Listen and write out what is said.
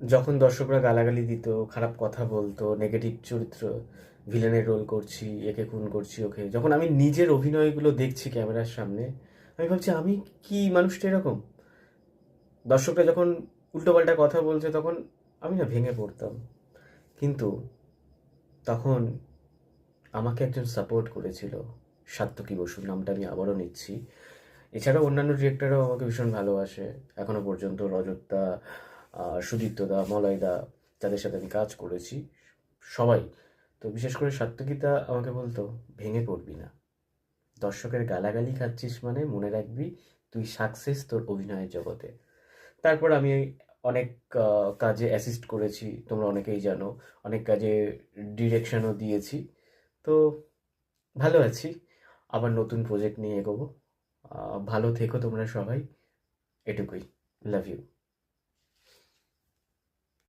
যখন দর্শকরা গালাগালি দিত, খারাপ কথা বলতো, নেগেটিভ চরিত্র, ভিলেনের রোল করছি, একে খুন করছি, ওকে, যখন আমি নিজের অভিনয়গুলো দেখছি ক্যামেরার সামনে, আমি ভাবছি আমি কি মানুষটা এরকম? দর্শকরা যখন উল্টোপাল্টা কথা বলছে তখন আমি না ভেঙে পড়তাম। কিন্তু তখন আমাকে একজন সাপোর্ট করেছিল, সাত্তকী বসু, নামটা আমি আবারও নিচ্ছি। এছাড়াও অন্যান্য ডিরেক্টররাও আমাকে ভীষণ ভালোবাসে এখনো পর্যন্ত, রজতদা, সুদীপ্তদা, মলয়দা, যাদের সাথে আমি কাজ করেছি, সবাই। তো বিশেষ করে সাত্তকীতা আমাকে বলতো, ভেঙে পড়বি না, দর্শকের গালাগালি খাচ্ছিস মানে মনে রাখবি তুই সাকসেস তোর অভিনয়ের জগতে। তারপর আমি অনেক কাজে অ্যাসিস্ট করেছি, তোমরা অনেকেই জানো, অনেক কাজে ডিরেকশনও দিয়েছি। তো ভালো আছি, আবার নতুন প্রজেক্ট নিয়ে এগোবো। ভালো থেকো তোমরা সবাই, এটুকুই। Love you.